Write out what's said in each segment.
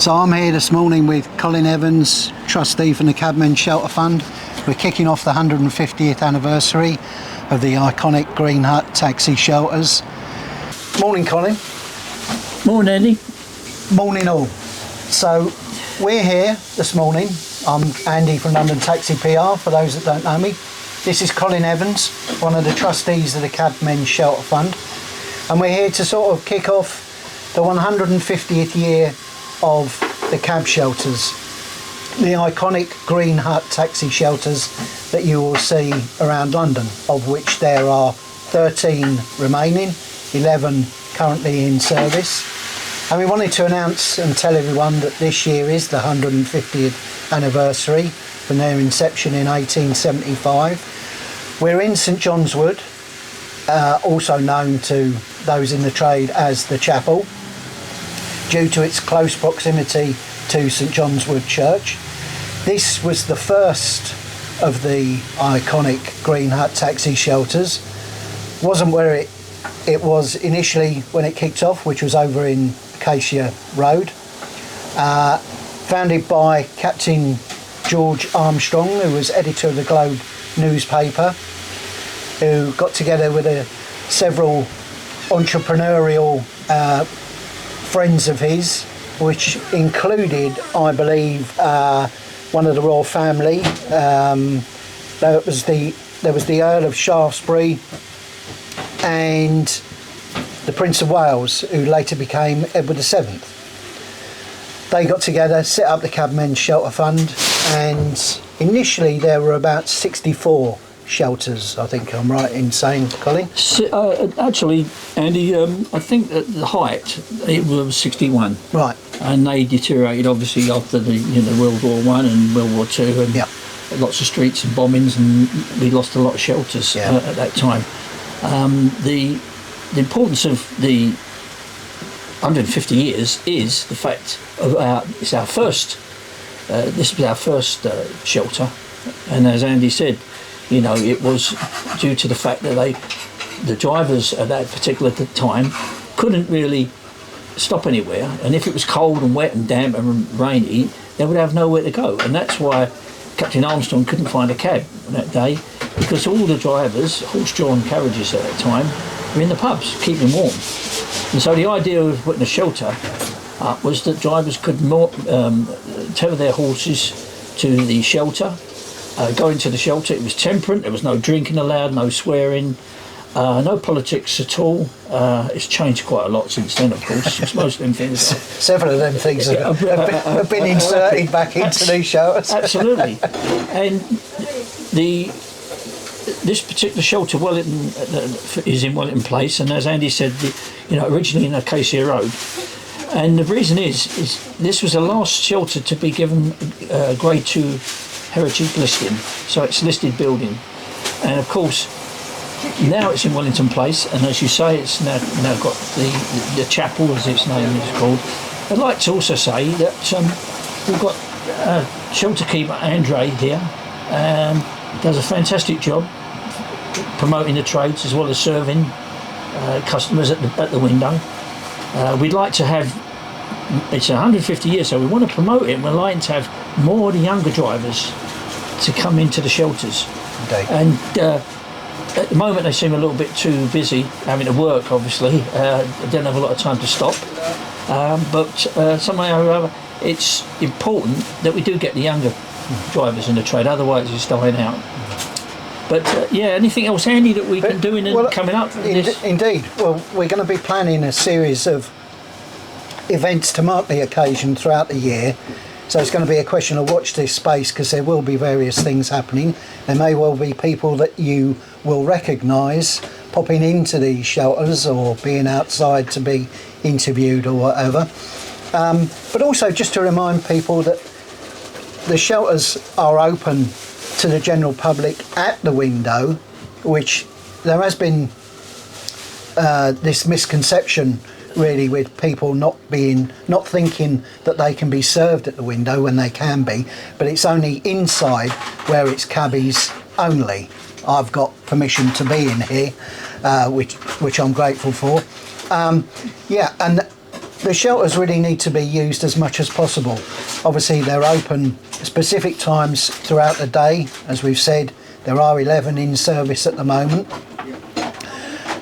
So I'm here this morning with Colin Evans, trustee from the Cabman Shelter Fund. We're kicking off the 150th anniversary of the iconic Green Hut taxi shelters. Morning, Colin. Morning, Andy. Morning all. So we're here this morning. I'm Andy from London Taxi PR, for those that don't know me. This is Colin Evans, one of the trustees of the Cabman Shelter Fund. And we're here to sort of kick off the 150th year of the cab shelters, the iconic Green Hut taxi shelters that you will see around London, of which there are 13 remaining, 11 currently in service. And we wanted to announce and tell everyone that this year is the 150th anniversary from their inception in 1875. We're in St John's Wood, also known to those in the trade as the Chapel, due to its close proximity to St John's Wood Church. This was the first of the iconic Green Hut taxi shelters. Wasn't where it was initially when it kicked off, which was over in Acacia Road. Founded by Captain George Armstrong, who was editor of the Globe newspaper, who got together with several entrepreneurial friends of his, which included, I believe, one of the royal family. There was the Earl of Shaftesbury and the Prince of Wales, who later became Edward VII. They got together, set up the Cabman Shelter Fund, and initially there were about 64 shelters, I think I'm right in saying, Colin? Actually, Andy, I think at the height it was 61. Right. And they deteriorated obviously after the World War One and World War Two, and lots of streets and bombings, and we lost a lot of shelters at that time. The importance of the 150 years is the fact of it's our first. This was our first shelter, and as Andy said, it was due to the fact that the drivers at that particular time couldn't really stop anywhere, and if it was cold and wet and damp and rainy, they would have nowhere to go. And that's why Captain Armstrong couldn't find a cab that day, because all the drivers, horse-drawn carriages at that time, were in the pubs, keeping warm. And so the idea of putting a shelter up was that drivers could tether their horses to the shelter, go into the shelter. It was temperate, there was no drinking allowed, no swearing, no politics at all. It's changed quite a lot since then, of course. Most of them things. Several of them things have been inserted back into these shelters. Absolutely. And this particular shelter, Wellington, is in Wellington Place, and as Andy said, originally in Acacia Road. And the reason is this was the last shelter to be given Grade 2 heritage listing, so it's listed building. And of course, now it's in Wellington Place, and as you say, it's now got the chapel, as its name is called. I'd like to also say that we've got shelter keeper Andre here, does a fantastic job promoting the trades as well as serving customers at the window. We'd like to have, it's 150 years, so we want to promote it, and we're like to have more of the younger drivers to come into the shelters. Okay. And at the moment they seem a little bit too busy having to work, obviously. They don't have a lot of time to stop. But somehow or other, it's important that we do get the younger drivers in the trade, otherwise it's dying out. But anything else, Andy, that we can do coming up? Indeed. Well, we're going to be planning a series of events to mark the occasion throughout the year. So it's going to be a question of watch this space, because there will be various things happening. There may well be people that you will recognise popping into these shelters or being outside to be interviewed or whatever. But also just to remind people that the shelters are open to the general public at the window, which there has been this misconception really with people not thinking that they can be served at the window when they can be, but it's only inside where it's cabbies only. I've got permission to be in here, which I'm grateful for. And the shelters really need to be used as much as possible. Obviously, they're open specific times throughout the day. As we've said, there are 11 in service at the moment.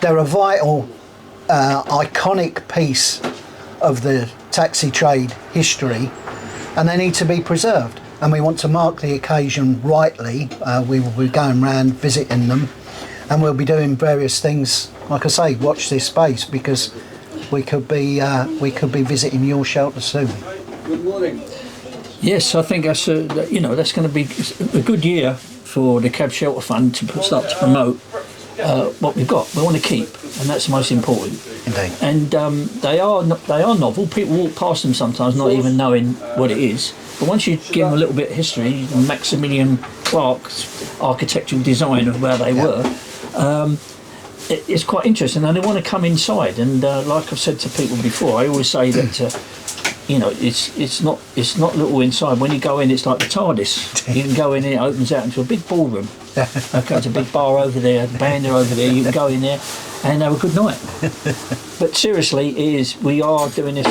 They're a vital, iconic piece of the taxi trade history, and they need to be preserved. And we want to mark the occasion rightly. We will be going around visiting them, and we'll be doing various things. Like I say, watch this space, because we could be visiting your shelter soon. Good morning. Yes, I think that's that's going to be a good year for the Cab Shelter Fund to start to promote what we've got. We want to keep, and that's the most important. Indeed. And they are novel. People walk past them sometimes, not even knowing what it is. But once you give them a little bit of history, Maximilian Clark's architectural design of where they were, it's quite interesting, and they want to come inside. And like I've said to people before, I always say that. It's not little inside. When you go in, it's like the TARDIS. You can go in, it opens out into a big ballroom. Okay, there's a big bar over there, band are over there. You can go in there and have a good night. But seriously, we are doing this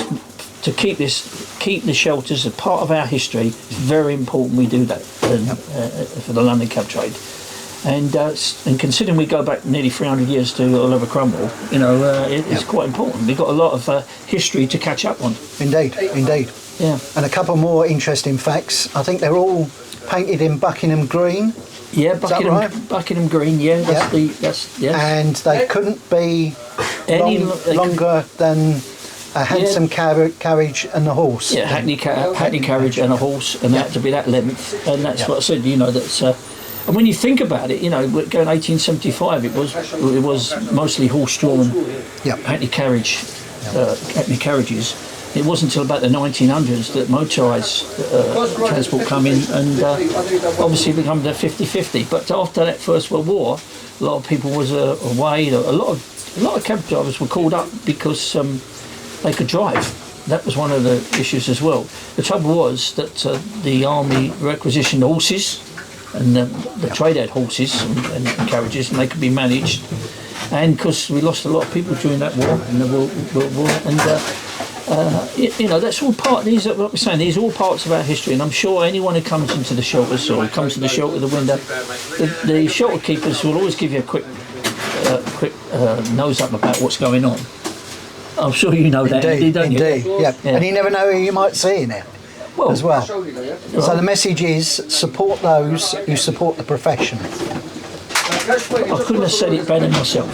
to keep the shelters a part of our history. It's very important we do that for the London cab trade. And considering we go back nearly 300 years to Oliver Cromwell, it's quite important. We've got a lot of history to catch up on. Indeed. Yeah. And a couple more interesting facts. I think they're all painted in Buckingham Green. Yeah, Buckingham, Buckingham Green. Yeah, that's. And they couldn't be longer than a hansom carriage and a horse. Yeah, hackney carriage and a horse, and they had to be that length. And that's what I said. That's. And when you think about it, going 1875, it was mostly horse-drawn hackney carriages. It wasn't until about the 1900s that motorised transport come in, and obviously become the 50-50. But after that First World War, a lot of people was away. A lot of cab drivers were called up because they could drive. That was one of the issues as well. The trouble was that the army requisitioned horses. And the trade had horses and carriages, and they could be managed. And because we lost a lot of people during that war, in the World War, and that's all part. These are what we're saying. These are all parts of our history, and I'm sure anyone who comes into the shelters or comes to the shelter with the window, the shelter keepers will always give you a quick nose up about what's going on. I'm sure you know that, don't you? Indeed, yeah. And you never know who you might see in it. As well. So the message is support those who support the profession. I couldn't have said it better myself.